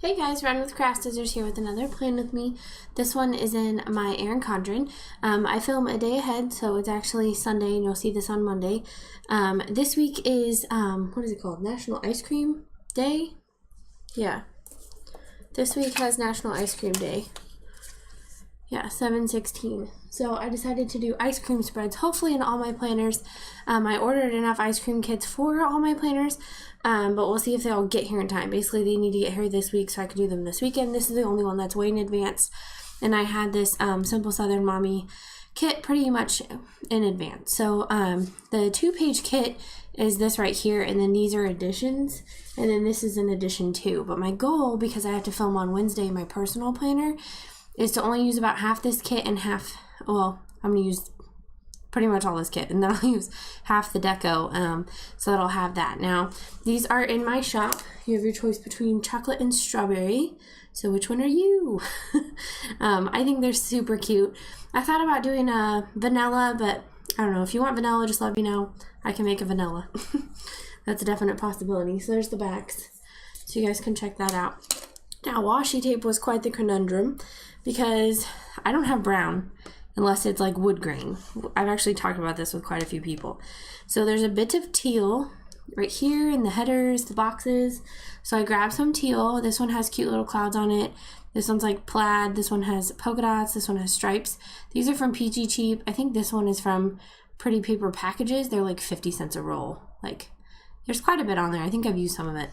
Hey guys, RunWithCraftScissors here with another plan with me. This one is in my Erin Condren. I film a day ahead, so it's actually Sunday, and you'll see this on Monday. This week is, what is it called? National Ice Cream Day? Yeah. This week has National Ice Cream Day. Yeah, 7/16. So I decided to do ice cream spreads, hopefully in all my planners. I ordered enough ice cream kits for all my planners, but we'll see if they'll get here in time. Basically, they need to get here this week so I can do them this weekend. This is the only one that's way in advance. And I had this Simple Southern Mommy kit pretty much in advance. So the 2-page kit is this right here, and then these are additions, and then this is an addition too. But my goal, because I have to film on Wednesday, my personal planner, is to only use about half this kit and half, well, I'm going to use pretty much all this kit, and then I'll use half the deco, so that I'll have that. Now, these are in my shop. You have your choice between chocolate and strawberry, so which one are you? I think they're super cute. I thought about doing a vanilla, but I don't know. If you want vanilla, just let me know. I can make a vanilla. That's a definite possibility. So there's the backs, so you guys can check that out. Now, washi tape was quite the conundrum because I don't have brown unless it's like wood grain. I've actually talked about this with quite a few people. So there's a bit of teal right here in the headers, the boxes. So I grabbed some teal. This one has cute little clouds on it. This one's like plaid. This one has polka dots. This one has stripes. These are from Peachy Cheap. I think this one is from Pretty Paper Packages. They're like 50 cents a roll. Like, there's quite a bit on there. I think I've used some of it.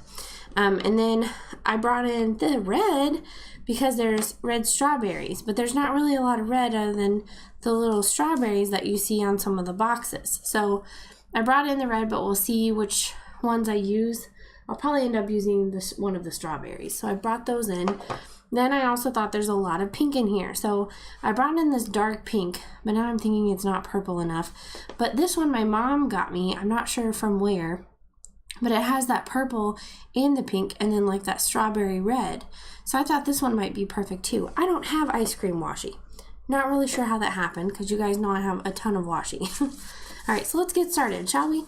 And then I brought in the red because there's red strawberries, but there's not really a lot of red other than the little strawberries that you see on some of the boxes. So I brought in the red, but we'll see which ones I use. I'll probably end up using this one of the strawberries. So I brought those in. Then I also thought there's a lot of pink in here. So I brought in this dark pink, but now I'm thinking it's not purple enough. But this one my mom got me. I'm not sure from where, but it has that purple and the pink and then like that strawberry red. So I thought this one might be perfect too. I don't have ice cream washi. Not really sure how that happened because you guys know I have a ton of washi. All right, so let's get started, shall we?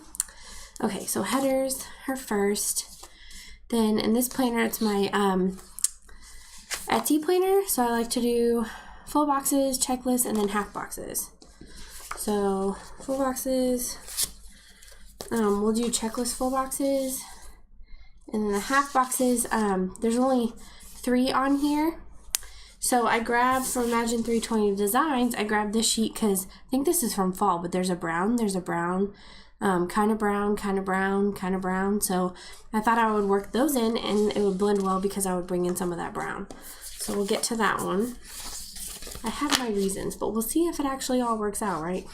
Okay, so headers are first. Then in this planner, it's my Etsy planner. So I like to do full boxes, checklists, and then half boxes. So full boxes. We'll do checklist full boxes, and then the half boxes, there's only 3 on here. So I grabbed from Imagine 320 Designs, I grabbed this sheet because I think this is from fall, but there's a brown, kind of brown, kind of brown, kind of brown. So I thought I would work those in and it would blend well because I would bring in some of that brown. So we'll get to that one. I have my reasons, but we'll see if it actually all works out, right?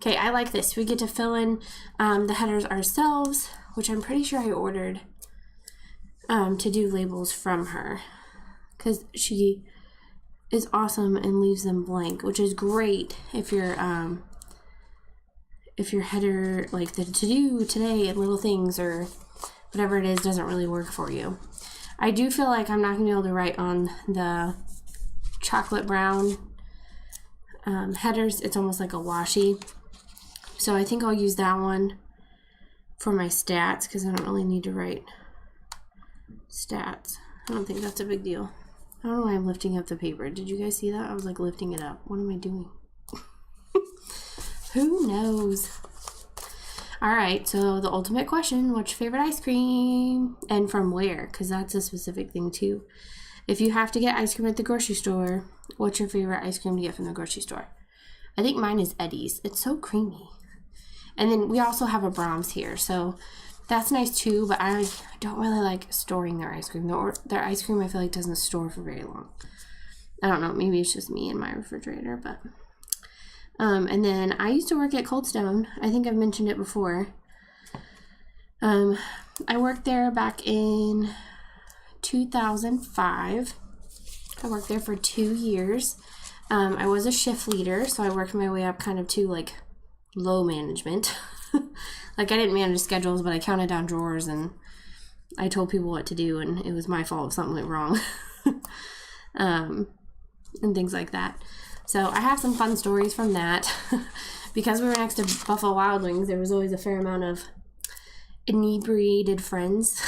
Okay, I like this. We get to fill in the headers ourselves, which I'm pretty sure I ordered to do labels from her because she is awesome and leaves them blank, which is great if your header, like the to-do today and little things or whatever it is, doesn't really work for you. I do feel like I'm not going to be able to write on the chocolate brown headers. It's almost like a washi. So I think I'll use that one for my stats because I don't really need to write stats. I don't think that's a big deal. I don't know why I'm lifting up the paper. Did you guys see that? I was like lifting it up. What am I doing? Who knows? All right, so the ultimate question, what's your favorite ice cream and from where? Because that's a specific thing too. If you have to get ice cream at the grocery store, what's your favorite ice cream to get from the grocery store? I think mine is Eddie's. It's so creamy. And then we also have a Brahms here, so that's nice too, but I don't really like storing their ice cream. Their ice cream I feel like doesn't store for very long. I don't know, maybe it's just me and my refrigerator, but... and then I used to work at Cold Stone. I think I've mentioned it before. I worked there back in 2005. I worked there for 2 years. I was a shift leader, so I worked my way up kind of to like low management. Like I didn't manage schedules, but I counted down drawers and I told people what to do, and it was my fault if something went wrong. And things like that. So I have some fun stories from that. Because we were next to Buffalo Wild Wings, there was always a fair amount of inebriated friends.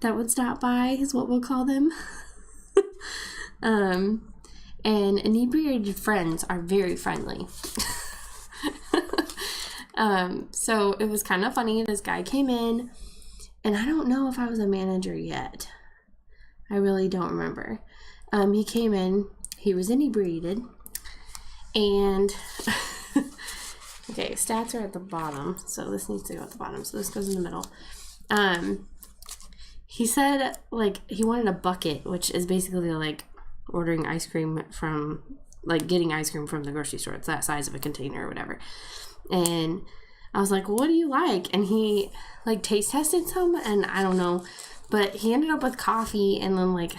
that would stop by, is what we'll call them. And inebriated friends are very friendly. So it was kind of funny. This guy came in, and I don't know if I was a manager yet. I really don't remember. He came in, he was inebriated, and okay, stats are at the bottom, so this needs to go at the bottom, so this goes in the middle. He said, like, he wanted a bucket, which is basically like ordering ice cream from, like, getting ice cream from the grocery store. It's that size of a container or whatever. And I was like, well, what do you like? And he, like, taste tested some, and I don't know, but he ended up with coffee, and then, like,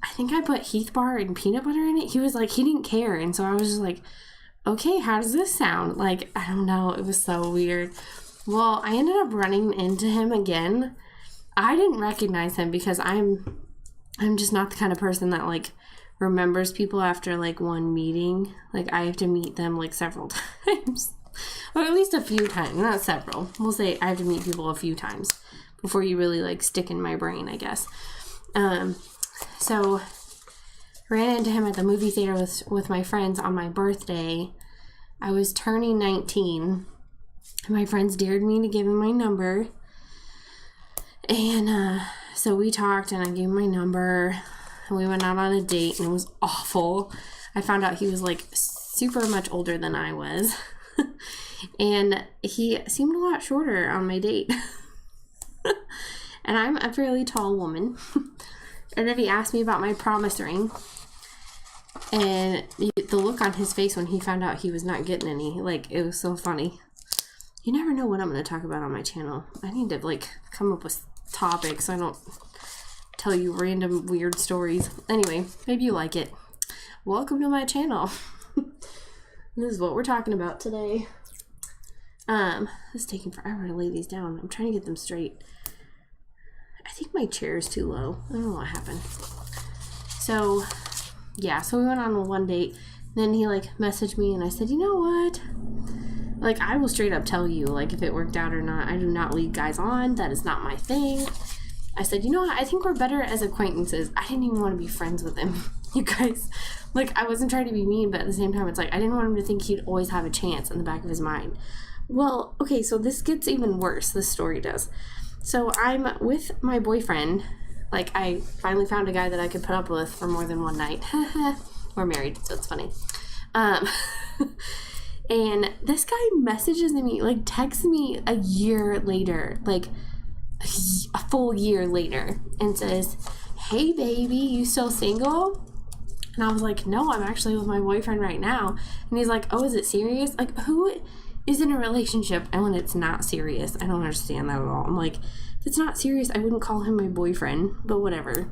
I think I put Heath bar and peanut butter in it. He was like, he didn't care, and so I was just like, okay, how does this sound? Like, I don't know, it was so weird. Well, I ended up running into him again. I didn't recognize him because I'm just not the kind of person that, like, remembers people after, like, one meeting. Like, I have to meet them, like, several times. Or at least a few times, not several. We'll say I have to meet people a few times before you really, like, stick in my brain, I guess. So ran into him at the movie theater with my friends on my birthday. I was turning 19. My friends dared me to give him my number. And so we talked, and I gave him my number. And we went out on a date, and it was awful. I found out he was, like, super much older than I was. And he seemed a lot shorter on my date. And I'm a fairly tall woman. And then he asked me about my promise ring. And the look on his face when he found out he was not getting any, like, it was so funny. You never know what I'm going to talk about on my channel. I need to, like, come up with topics. I don't tell you random weird stories. Anyway, maybe you like it. Welcome to my channel. This is what we're talking about today. It's taking forever to lay these down. I'm trying to get them straight. I think my chair is too low. I don't know what happened. So, yeah, so we went on one date. Then he, like, messaged me, and I said, you know what? Like, I will straight up tell you, like, if it worked out or not. I do not lead guys on. That is not my thing. I said, you know what? I think we're better as acquaintances. I didn't even want to be friends with him. You guys, like, I wasn't trying to be mean, but at the same time, it's like, I didn't want him to think he'd always have a chance in the back of his mind. Well, okay, so this gets even worse. This story does. So I'm with my boyfriend. Like, I finally found a guy that I could put up with for more than one night. We're married, so it's funny. And this guy messages me, like, texts me a year later, like, a full year later, and says, hey, baby, you still single? And I was like, no, I'm actually with my boyfriend right now. And he's like, oh, is it serious? Like, who is in a relationship and when it's not serious? I don't understand that at all. I'm like, if it's not serious, I wouldn't call him my boyfriend, but whatever.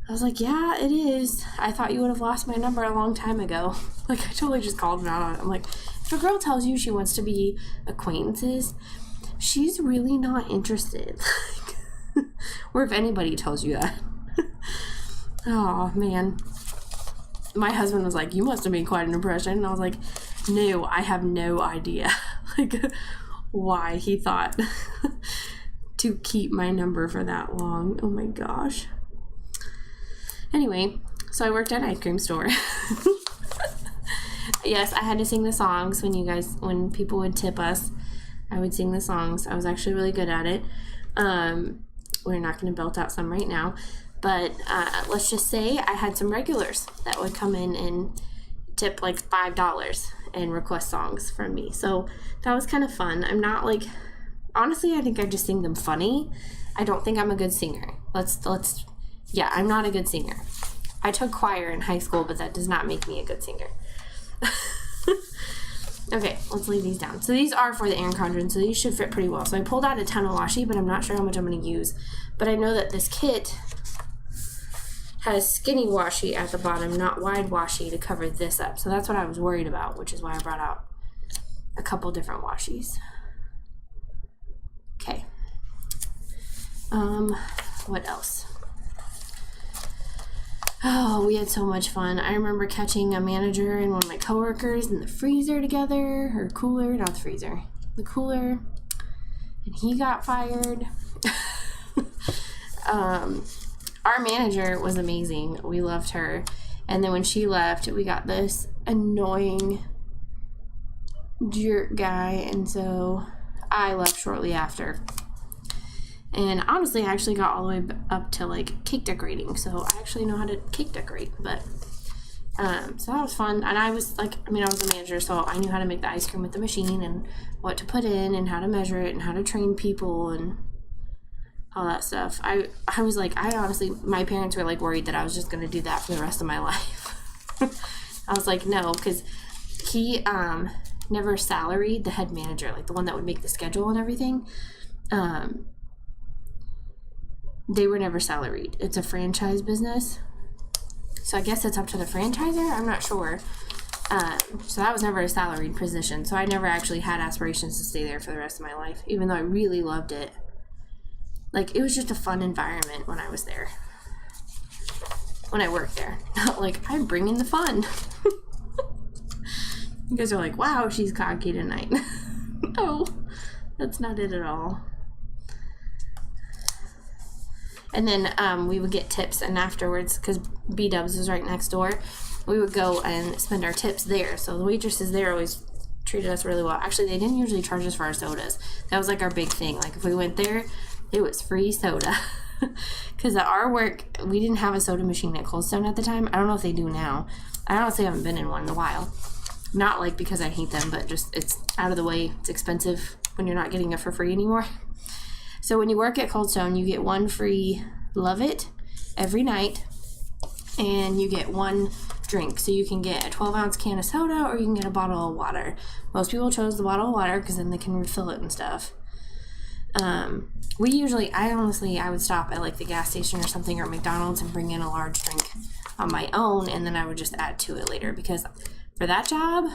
I was like, yeah, it is. I thought you would have lost my number a long time ago. Like, I totally just called him out on it. I'm like, if a girl tells you she wants to be acquaintances, she's really not interested. Or if anybody tells you that. Oh, man. My husband was like, you must have made quite an impression. And I was like, no, I have no idea. Like, why he thought to keep my number for that long. Oh, my gosh. Anyway, so I worked at an ice cream store. Yes, I had to sing the songs when people would tip us. I would sing the songs. I was actually really good at it. We're not going to belt out some right now. But let's just say I had some regulars that would come in and tip like $5 and request songs from me. So that was kind of fun. I'm not like, honestly, I think I just sing them funny. I don't think I'm a good singer. Yeah, I'm not a good singer. I took choir in high school, but that does not make me a good singer. Okay, let's lay these down. So these are for the Erin Condren, so these should fit pretty well. So I pulled out a ton of washi, but I'm not sure how much I'm going to use. But I know that this kit has skinny washi at the bottom, not wide washi to cover this up. So that's what I was worried about, which is why I brought out a couple different washis. Okay. What else? Oh, we had so much fun. I remember catching a manager and one of my coworkers in the freezer together, or cooler, not the freezer, the cooler, and he got fired. Our manager was amazing. We loved her. And then when she left, we got this annoying jerk guy, and so I left shortly after. And honestly, I actually got all the way up to like cake decorating, so I actually know how to cake decorate. But so that was fun. And I was like, I was a manager, so I knew how to make the ice cream with the machine and what to put in and how to measure it and how to train people and all that stuff. I was like, I honestly, my parents were like worried that I was just going to do that for the rest of my life. I was like, no, because he never salaried the head manager, like the one that would make the schedule and everything. They were never salaried. It's a franchise business. So I guess it's up to the franchisor. I'm not sure. So that was never a salaried position. So I never actually had aspirations to stay there for the rest of my life, even though I really loved it. Like, it was just a fun environment when I was there. When I worked there. Not like, I'm bringing the fun. You guys are like, wow, she's cocky tonight. No, that's not it at all. And then we would get tips, and afterwards, because B-Dubs was right next door, we would go and spend our tips there. So the waitresses there always treated us really well. Actually, they didn't usually charge us for our sodas. That was like our big thing. Like, if we went there, it was free soda. Because at our work, we didn't have a soda machine at Cold Stone at the time. I don't know if they do now. I honestly haven't been in one in a while. Not like because I hate them, but just it's out of the way. It's expensive when you're not getting it for free anymore. So when you work at Cold Stone, you get one free Love It every night, and you get one drink. So you can get a 12-ounce can of soda, or you can get a bottle of water. Most people chose the bottle of water because then they can refill it and stuff. I would stop at like the gas station or something, or McDonald's, and bring in a large drink on my own, and then I would just add to it later, because for that job,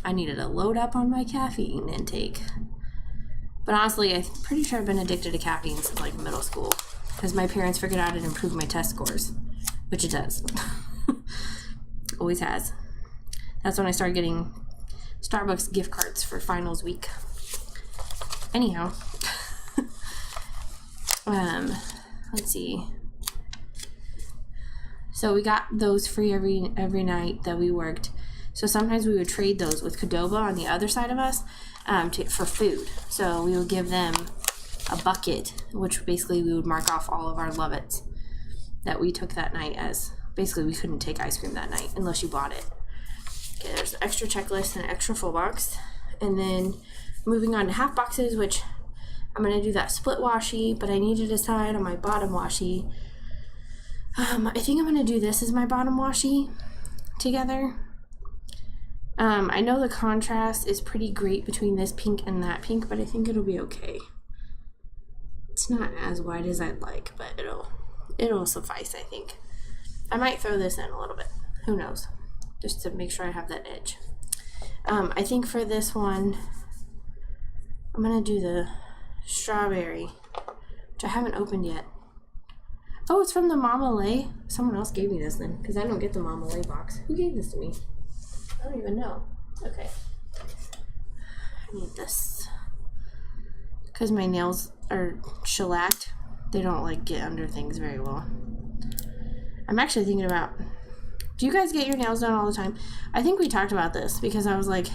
I needed to load up on my caffeine intake. But honestly, I'm pretty sure I've been addicted to caffeine since like middle school, because my parents figured out it improved my test scores, which it does. Always has. That's when I started getting Starbucks gift cards for finals week. Anyhow, let's see. So we got those free every night that we worked. So sometimes we would trade those with Qdoba on the other side of us for food. So we would give them a bucket, which basically we would mark off all of our Love-Its that we took that night, as basically we couldn't take ice cream that night unless you bought it. Okay, there's an extra checklist and an extra full box. And then moving on to half boxes, which I'm going to do that split washi, but I need to decide on my bottom washi. I think I'm going to do this as my bottom washi together. I know the contrast is pretty great between this pink and that pink, but I think it'll be okay. It's not as wide as I'd like, but it'll suffice, I think. I might throw this in a little bit. Who knows? Just to make sure I have that edge. I think for this one, I'm going to do the strawberry, which I haven't opened yet. Oh, it's from the Mama Lay. Someone else gave me this then, because I don't get the Mama Lay box. Who gave this to me? I don't even know. Okay. I need this. Because my nails are shellacked, they don't like get under things very well. I'm actually thinking about, do you guys get your nails done all the time? I think we talked about this, because I was like,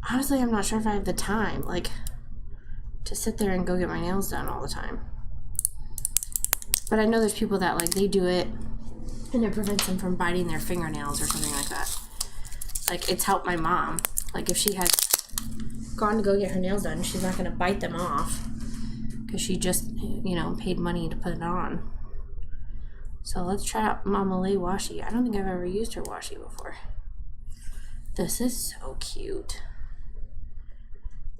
honestly, I'm not sure if I have the time, like, to sit there and go get my nails done all the time. But I know there's people that, like, they do it, and it prevents them from biting their fingernails or something like that. Like, it's helped my mom. Like, if she had gone to go get her nails done, she's not going to bite them off, because she just, paid money to put it on. So let's try out Mama Lay washi. I don't think I've ever used her washi before. This is so cute.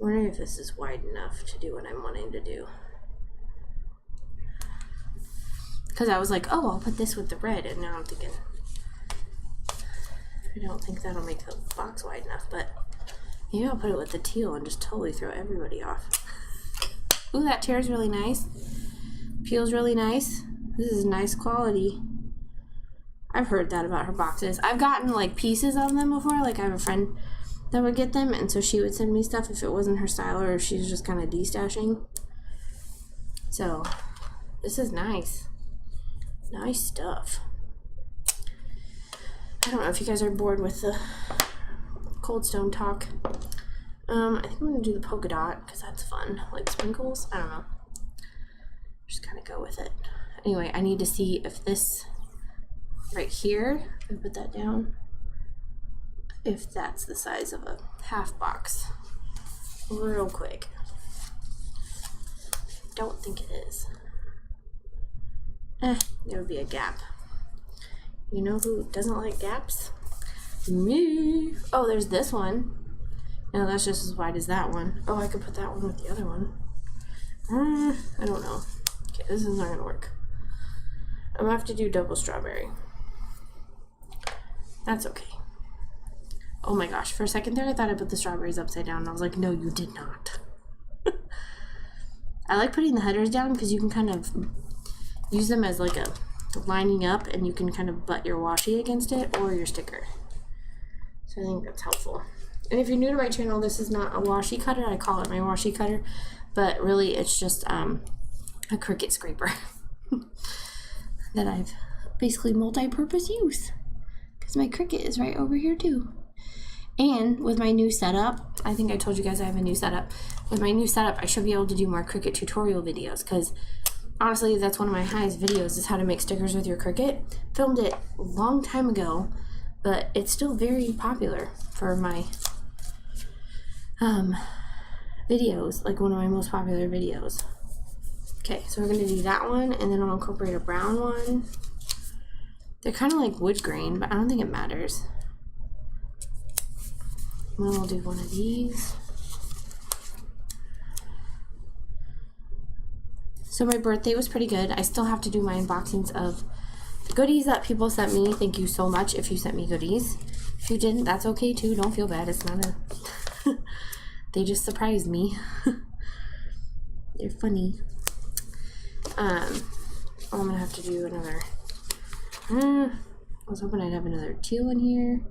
I'm wondering if this is wide enough to do what I'm wanting to do. Because I was like, oh, I'll put this with the red, and now I'm thinking, I don't think that'll make the box wide enough, but maybe I'll put it with the teal and just totally throw everybody off. Ooh, that tear's really nice. Peel's really nice. This is nice quality. I've heard that about her boxes. I've gotten like pieces of them before. Like I have a friend that would get them, and so she would send me stuff if it wasn't her style or if she was just kind of destashing. So This is nice. Nice stuff. I don't know if you guys are bored with the Cold Stone talk. I think I'm going to do the polka dot because that's fun. Like sprinkles. I don't know. Just kind of go with it. Anyway, I need to see if this right here, if I put that down, if that's the size of a half box. Real quick. Don't think it is. There would be a gap. You know who doesn't like gaps? Me. Oh, there's this one. No, that's just as wide as that one. Oh, I could put that one with the other one. I don't know. Okay, this is not gonna work. I'm gonna have to do double strawberry. That's okay. Oh my gosh, for a second there I thought I put the strawberries upside down and I was like, no, you did not. I like putting the headers down because you can kind of use them as like a lining up and you can kind of butt your washi against it or your sticker. So I think that's helpful. And if you're new to my channel, this is not a washi cutter. I call it my washi cutter, but really it's just a Cricut scraper that I've basically multi-purpose use because my Cricut is right over here too. And with my new setup, I think I told you guys I have a new setup. With my new setup, I should be able to do more Cricut tutorial videos because honestly, that's one of my highest videos is how to make stickers with your Cricut. Filmed it a long time ago, but it's still very popular for my videos, like one of my most popular videos. Okay, so we're gonna do that one and then I'll incorporate a brown one. They're kind of like wood grain, but I don't think it matters. And then I'll do one of these. So my birthday was pretty good. I still have to do my unboxings of the goodies that people sent me. Thank you so much if you sent me goodies. If you didn't, that's okay too. Don't feel bad. It's not a... They just surprised me. They're funny. I'm gonna have to do another... I was hoping I'd have another teal in here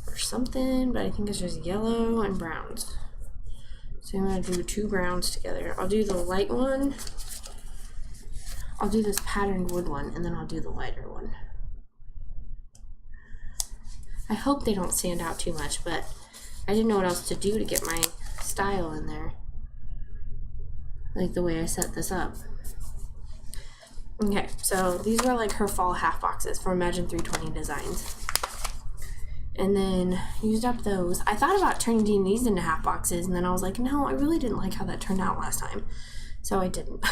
or something, but I think it's just yellow and browns. So I'm gonna do 2 browns together. I'll do the light one. I'll do this patterned wood one, and then I'll do the lighter one. I hope they don't stand out too much, but I didn't know what else to do to get my style in there. Like the way I set this up. Okay, so these were like her fall half boxes for Imagine 320 Designs. And then used up those. I thought about turning these into half boxes, and then I was like, no, I really didn't like how that turned out last time. So I didn't.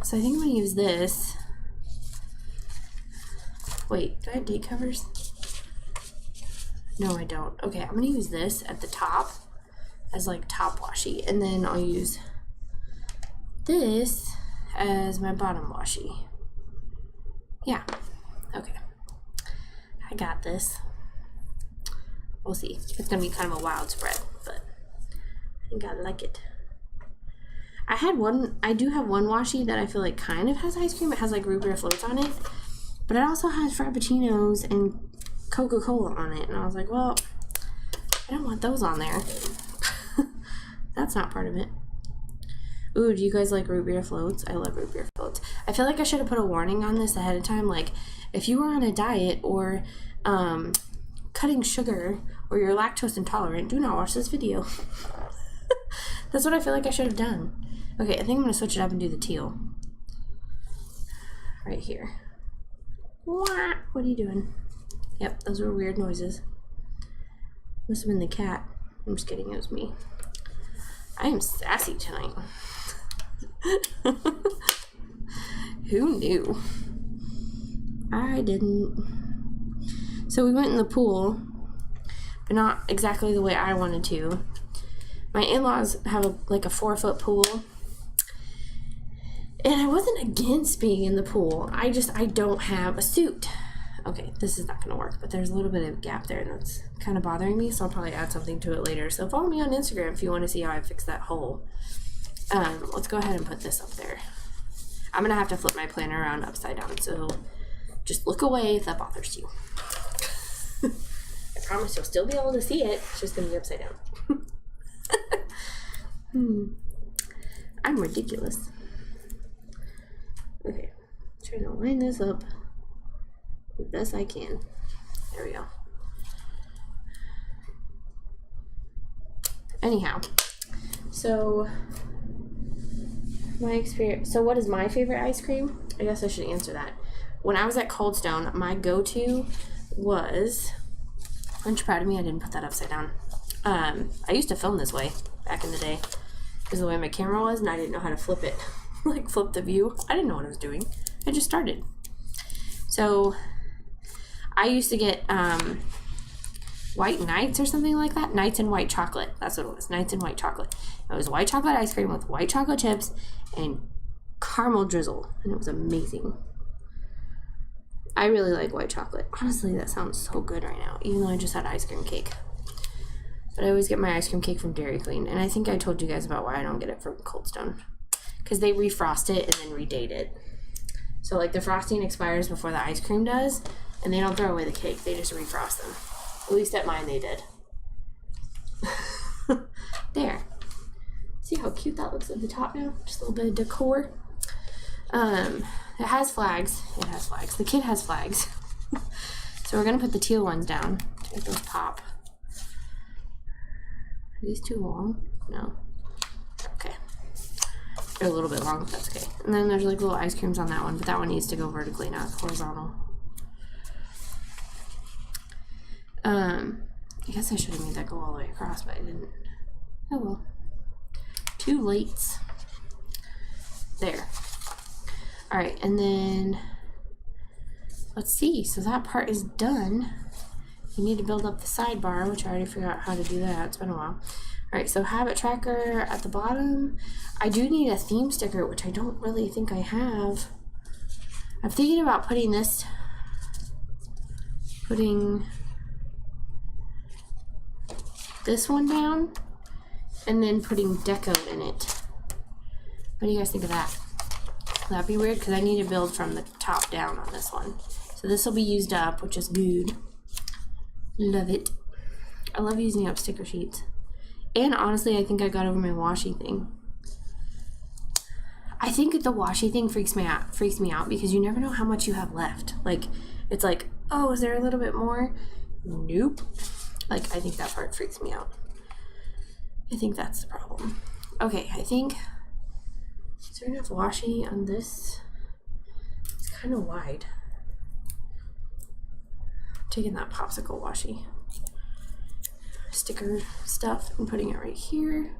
So I think I'm gonna use this. Wait, do I have date covers? No, I don't. Okay, I'm gonna use this at the top as like top washi, and then I'll use this as my bottom washi. Yeah, okay. I got this. We'll see. It's gonna be kind of a wild spread, but I think I like it. I do have one washi that I feel like kind of has ice cream. It has like root beer floats on it, but it also has Frappuccinos and Coca-Cola on it. And I was like, well, I don't want those on there. That's not part of it. Ooh, do you guys like root beer floats? I love root beer floats. I feel like I should have put a warning on this ahead of time. Like, if you were on a diet or cutting sugar or you're lactose intolerant, do not watch this video. That's what I feel like I should have done. Okay, I think I'm going to switch it up and do the teal. Right here. What are you doing? Yep, those were weird noises. Must have been the cat. I'm just kidding, it was me. I am sassy tonight. Who knew? I didn't. So we went in the pool, but not exactly the way I wanted to. My in-laws have like a 4-foot pool, and I wasn't against being in the pool. I don't have a suit. Okay, this is not gonna work, but there's a little bit of gap there, and that's kind of bothering me, so I'll probably add something to it later. So follow me on Instagram if you want to see how I fix that hole. Let's go ahead and put this up there. I'm gonna have to flip my planner around upside down, so just look away if that bothers you. I promise you'll still be able to see it. It's just gonna be upside down. I'm ridiculous. Okay, trying to line this up as best I can. There we go. Anyhow, so my experience. So what is my favorite ice cream? I guess I should answer that. When I was at Cold Stone, my go-to was. Aren't you proud of me? I didn't put that upside down. I used to film this way back in the day because the way my camera was, and I didn't know how to flip it, like flip the view. I didn't know what I was doing. I just started. So I used to get White Nights or something like that. Nights and white chocolate. That's what it was. Nights and white chocolate. It was white chocolate ice cream with white chocolate chips and caramel drizzle, and it was amazing. I really like white chocolate. Honestly, that sounds so good right now, even though I just had ice cream cake. But I always get my ice cream cake from Dairy Queen, and I think I told you guys about why I don't get it from Cold Stone. Because they refrost it and then redate it. So like the frosting expires before the ice cream does, and they don't throw away the cake. They just refrost them. At least at mine they did. There. See how cute that looks at the top now? Just a little bit of decor. It has flags. It has flags. The kid has flags. So we're going to put the teal ones down to make those pop. Are these too long? No. Okay. They're a little bit long, but that's okay. And then there's like little ice creams on that one, but that one needs to go vertically, not horizontal. I guess I should have made that go all the way across, but I didn't. Oh well. Too late. There. Alright, and then let's see. So that part is done. You need to build up the sidebar, which I already forgot how to do that. It's been a while. Alright, so habit tracker at the bottom. I do need a theme sticker, which I don't really think I have. I'm thinking about putting this, this one down and then putting deco in it. What do you guys think of that? Will that be weird? Because I need to build from the top down on this one. So this will be used up, which is good. Love it. I love using up sticker sheets. And honestly, I think I got over my washi thing. I think the washi thing freaks me out because you never know how much you have left. Like, it's like, oh, is there a little bit more? Nope. Like, I think that part freaks me out. I think that's the problem. Okay, I think, is there enough washi on this? It's kind of wide. I'm taking that popsicle washi sticker stuff and putting it right here.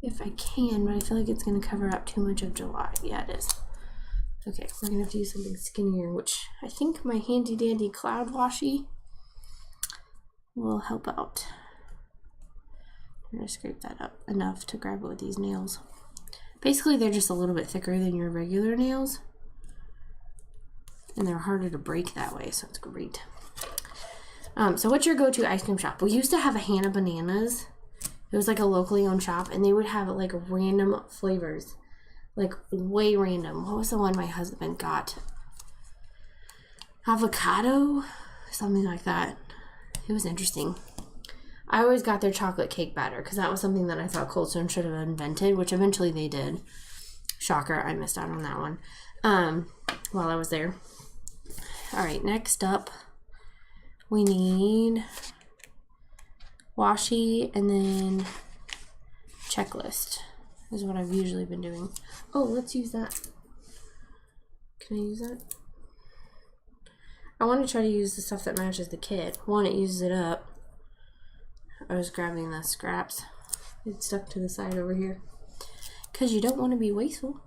If I can, but I feel like it's going to cover up too much of July. Yeah, it is. Okay, we're going to have to use something skinnier, which I think my handy dandy cloud washi will help out. I'm going to scrape that up enough to grab it with these nails. Basically, they're just a little bit thicker than your regular nails, and they're harder to break that way, so it's great. So what's your go-to ice cream shop? We used to have a Hannah Bananas. It was like a locally owned shop, and they would have like random flavors, like way random. What was the one my husband got? Avocado? Something like that. It was interesting. I always got their chocolate cake batter because that was something that I thought Cold Stone should have invented, which eventually they did. Shocker, I missed out on that one while I was there. All right, next up, we need washi and then checklist is what I've usually been doing. Oh, let's use that. Can I use that? I want to try to use the stuff that matches the kit. One, it uses it up. I was grabbing the scraps. It's stuck to the side over here. Because you don't want to be wasteful.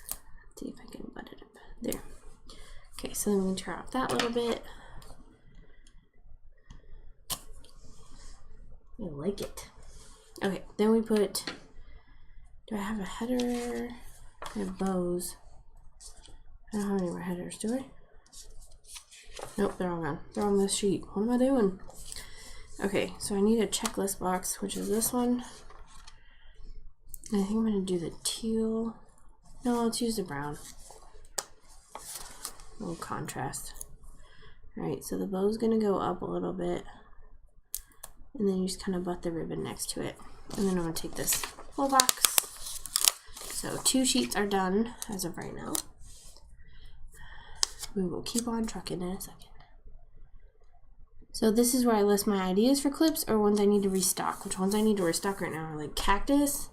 Let's see if I can butt it up. There. Okay, so then we tear off that little bit. I like it. Okay, then we put, do I have a header? I have bows. I don't have any more headers, do I? Nope, they're all gone. They're on this sheet. What am I doing? Okay, so I need a checklist box, which is this one. And I think I'm going to do the teal. No, let's use the brown. A little contrast. Alright, so the bow's going to go up a little bit. And then you just kind of butt the ribbon next to it. And then I'm going to take this little box So 2 sheets are done as of right now. We will keep on trucking in a second. So this is where I list my ideas for clips or ones I need to restock. Which ones I need to restock right now are like cactus,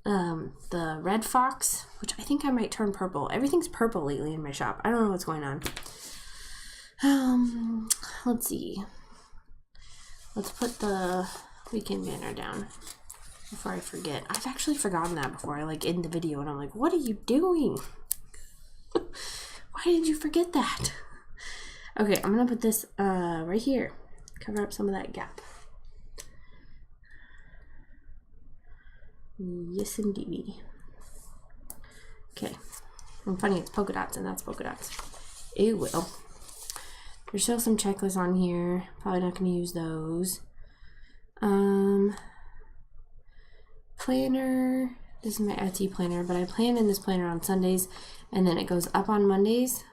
the red fox, which I think I might turn purple. Everything's purple lately in my shop. I don't know what's going on. Let's see. Let's put the weekend banner down before I forget. I've actually forgotten that before I like end the video and I'm like, what are you doing? Why did you forget that? Okay, I'm gonna put this right here. Cover up some of that gap. Yes, indeed. Okay. And funny, it's polka dots, and that's polka dots. It will. There's still some checklists on here. Probably not going to use those. Planner. This is my Etsy planner, but I plan in this planner on Sundays, and then it goes up on Mondays.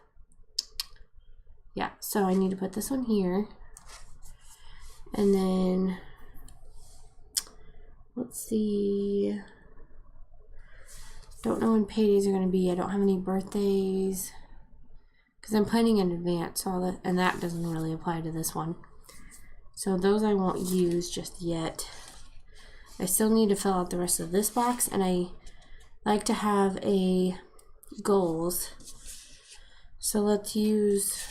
Yeah, so I need to put this one here. And then, let's see. Don't know when paydays are going to be. I don't have any birthdays. Because I'm planning in advance, so and that doesn't really apply to this one. So those I won't use just yet. I still need to fill out the rest of this box, and I like to have a goals. So let's use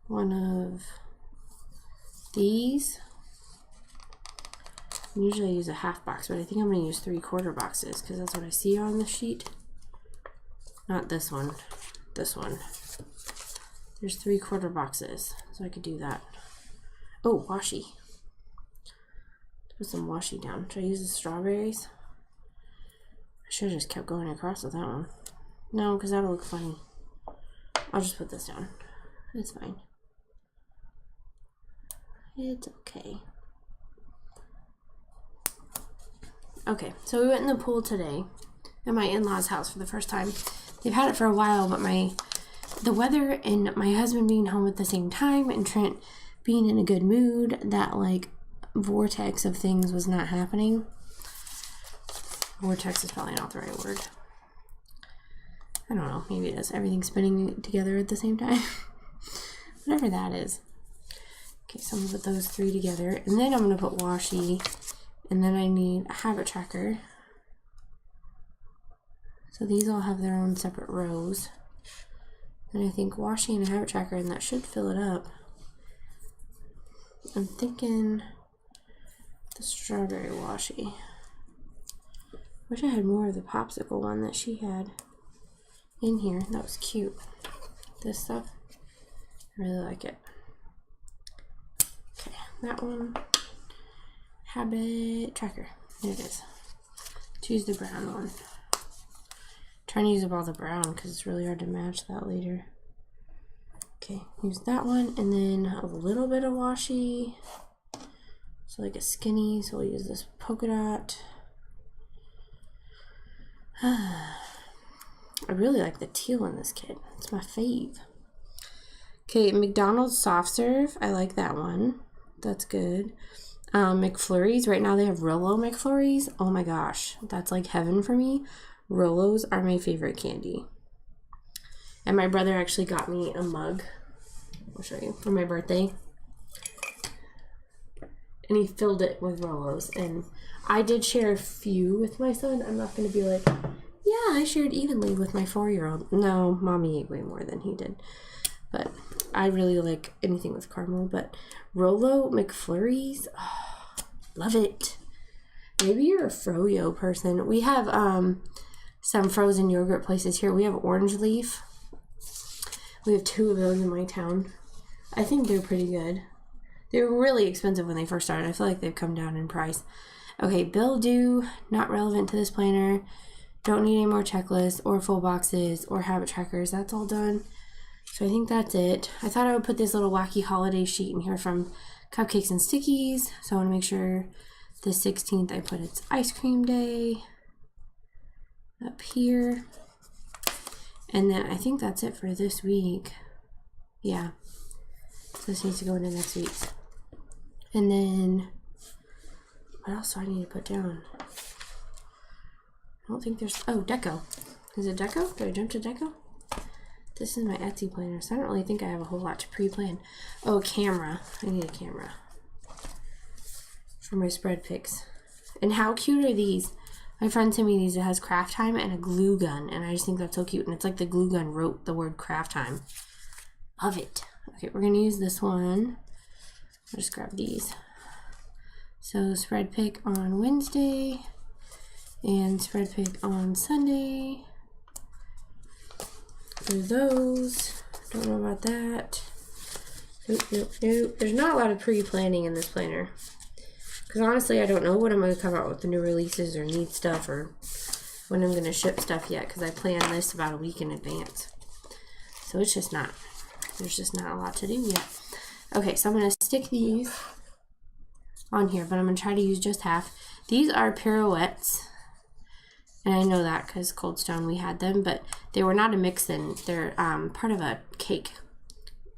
one of these. Usually I use a half box, but I think I'm going to use 3/4 boxes because that's what I see on the sheet. Not this one, this one. There's 3/4 boxes, so I could do that. Oh, washi. Put some washi down. Should I use the strawberries? I should have just kept going across with that one. No, because that'll look funny. I'll just put this down. It's fine. It's okay. Okay, so we went in the pool today at my in-laws' house for the first time. They've had it for a while, but the weather and my husband being home at the same time and Trent being in a good mood, that like vortex of things was not happening. Vortex is probably not the right word. I don't know, maybe it is. Everything's spinning together at the same time. Whatever that is. Okay, so I'm gonna put those 3 together, and then I'm gonna put washi, and then I need a habit tracker. So these all have their own separate rows. And I think washi and a habit tracker, and that should fill it up. I'm thinking the strawberry washi. Wish I had more of the popsicle one that she had in here. That was cute. This stuff, I really like it. Okay, that one. Habit tracker. There it is. Choose the brown one. Trying to use up all the brown because it's really hard to match that later. Okay, use that one, and then a little bit of washi. So like a skinny, so we'll use this polka dot. I really like the teal in this kit. It's my fave. Okay, McDonald's soft serve. I like that one. That's good. McFlurries. Right now they have Rolo McFlurries. Oh my gosh, that's like heaven for me. Rolos are my favorite candy. And my brother actually got me a mug. I'll show you, for my birthday. And he filled it with Rolos. And I did share a few with my son. I'm not going to be like, yeah, I shared evenly with my 4-year-old. No, mommy ate way more than he did. But I really like anything with caramel. But Rolo McFlurries, oh, love it. Maybe you're a froyo person. We have some frozen yogurt places here. We have Orange Leaf. We have 2 of those in my town. I think they're pretty good. They were really expensive when they first started. I feel like they've come down in price. Okay, bill due, not relevant to this planner. Don't need any more checklists or full boxes or habit trackers. That's all done. So I think that's it. I thought I would put this little wacky holiday sheet in here from Cupcakes and Stickies. So I want to make sure the 16th I put it's ice cream day up here. And then I think that's it for this week. Yeah. So this needs to go into next week's. And then what else do I need to put down? don't think there's, oh, deco. Is it deco? Did I jump to deco? This is my Etsy planner, so I don't really think I have a whole lot to pre-plan. Oh, a camera. I need a camera for my spread pics. And how cute are these? My friend sent me these. It has craft time and a glue gun, and I just think that's so cute. And it's like the glue gun wrote the word craft time. Love it. Okay, we're gonna use this one. I'll just grab these. So spread pic on Wednesday and spread pic on Sunday. For those, don't know about that. Nope, nope, nope. There's not a lot of pre-planning in this planner. Because honestly, I don't know when I'm going to come out with the new releases or need stuff or when I'm going to ship stuff yet. Because I plan this about a week in advance. So it's just not, there's just not a lot to do yet. Okay, so I'm going to stick these on here, but I'm going to try to use just half. These are pirouettes. And I know that because Cold Stone, we had them, but they were not a mix-in. They're part of a cake,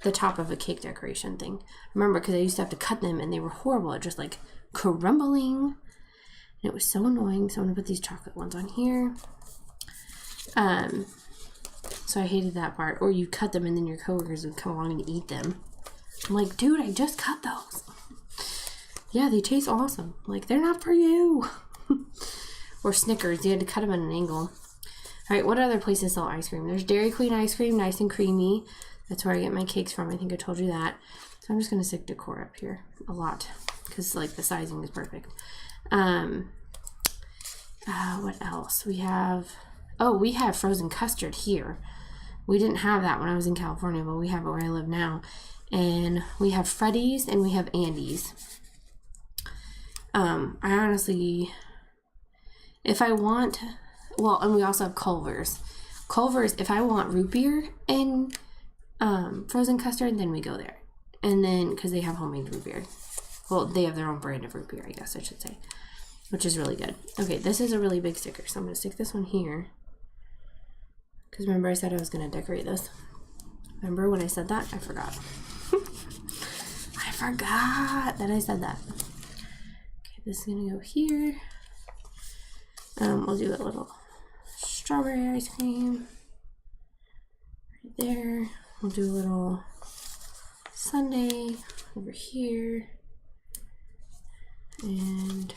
the top of a cake decoration thing. Remember, because I used to have to cut them, and they were horrible. It just like crumbling. And it was so annoying. So I'm going to put these chocolate ones on here. So I hated that part. Or you cut them, and then your coworkers would come along and eat them. I'm like, dude, I just cut those. Yeah, they taste awesome. Like, they're not for you. Or Snickers, you had to cut them at an angle. All right, what other places sell ice cream? There's Dairy Queen ice cream, nice and creamy. That's where I get my cakes from. I think I told you that. So I'm just going to stick decor up here a lot because like the sizing is perfect. What else? We have, oh, we have frozen custard here. We didn't have that when I was in California, but we have it where I live now. And we have Freddy's and we have Andy's. I honestly... If I want, well, and we also have Culver's. Culver's, if I want root beer and frozen custard, then we go there. And then, because they have homemade root beer. Well, they have their own brand of root beer, I guess I should say. Which is really good. Okay, this is a really big sticker, so I'm going to stick this one here. Because remember I said I was going to decorate this. Remember when I said that? I forgot. I forgot that I said that. Okay, this is going to go here. We'll do a little strawberry ice cream right there. We'll do a little sundae over here. And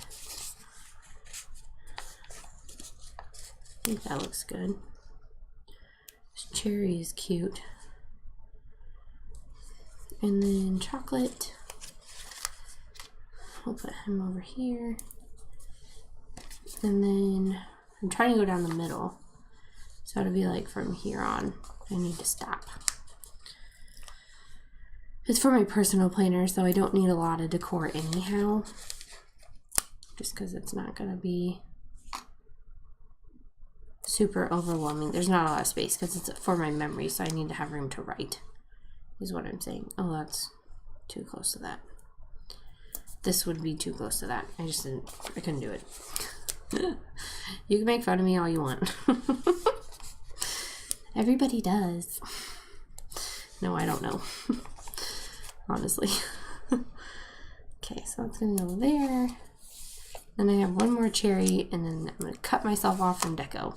I think that looks good. This cherry is cute. And then chocolate. We'll put him over here. And then I'm trying to go down the middle. So it'll be like from here on. I need to stop. It's for my personal planner, so I don't need a lot of decor anyhow. Just because it's not going to be super overwhelming. There's not a lot of space because it's for my memory, so I need to have room to write, is what I'm saying. Oh, that's too close to that. This would be too close to that. I couldn't do it. You can make fun of me all you want. Everybody does. No, I don't know. Honestly. Okay, so it's gonna go there. Then I have one more cherry, and then I'm gonna cut myself off from deco.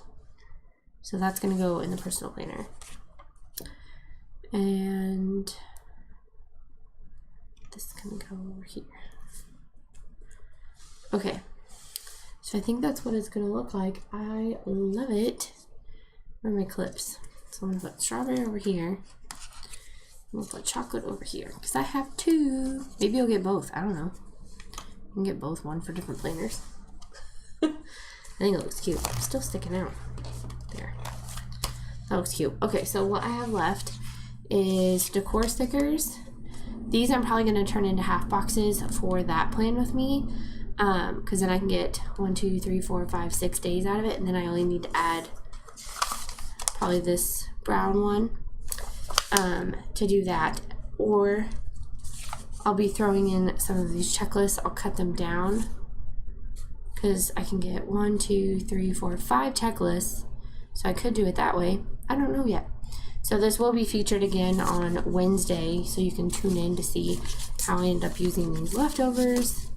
So that's gonna go in the personal planner. And this is gonna go over here. Okay. So I think that's what it's going to look like. I love it. Where are my clips? So I'm going to put strawberry over here. We'll put chocolate over here. Because I have two. Maybe I'll get both. I don't know. You can get both, one for different planners. I think it looks cute. It's still sticking out. There. That looks cute. Okay, so what I have left is decor stickers. These I'm probably going to turn into half boxes for that plan with me. Because then I can get 1, 2, 3, 4, 5, 6 days out of it, and then I only need to add probably this brown one to do that. Or I'll be throwing in some of these checklists. I'll cut them down because I can get 1, 2, 3, 4, 5 checklists. So I could do it that way. I don't know yet. So this will be featured again on Wednesday, so you can tune in to see how I end up using these leftovers.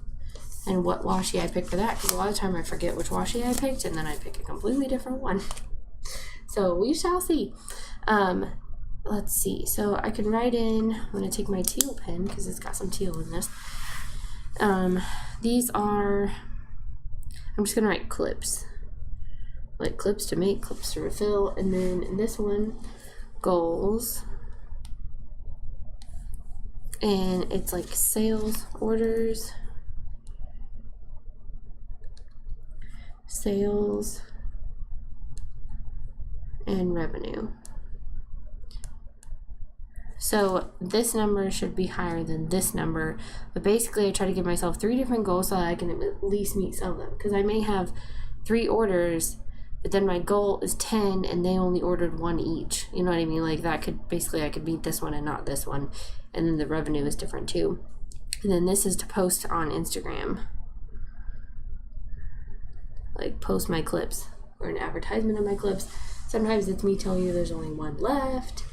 and what washi I picked for that, because a lot of the time I forget which washi I picked and then I pick a completely different one. So we shall see. Let's see, so I can write in, I'm going to take my teal pen because it's got some teal in this. These are, I'm just going to write clips, like clips to make, clips to refill, and then in this one, goals, and it's like sales orders, sales, and revenue. So this number should be higher than this number, but basically I try to give myself 3 different goals so that I can at least meet some of them, because I may have 3 orders, but then my goal is 10 and they only ordered 1 each. You know what I mean? Like that could, basically I could beat this one and not this one, and then the revenue is different too. And then this is to post on Instagram, like post my clips or an advertisement of my clips. Sometimes it's me telling you there's only 1 left.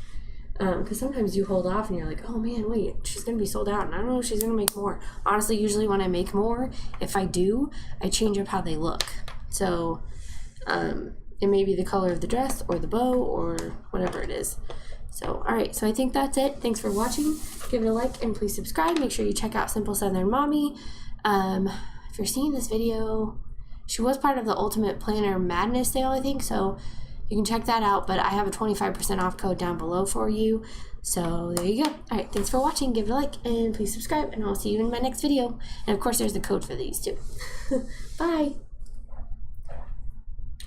Because sometimes you hold off and you're like, oh man, wait, she's going to be sold out and I don't know if she's going to make more. Honestly, usually when I make more, if I do, I change up how they look. So it may be the color of the dress or the bow or whatever it is. So, alright, so I think that's it. Thanks for watching. Give it a like and please subscribe. Make sure you check out Simple Southern Mommy. If you're seeing this video, she was part of the Ultimate Planner Madness sale, I think, so you can check that out, but I have a 25% off code down below for you. So there you go. All right, thanks for watching. Give it a like and please subscribe, and I'll see you in my next video. And of course, there's the code for these too. Bye.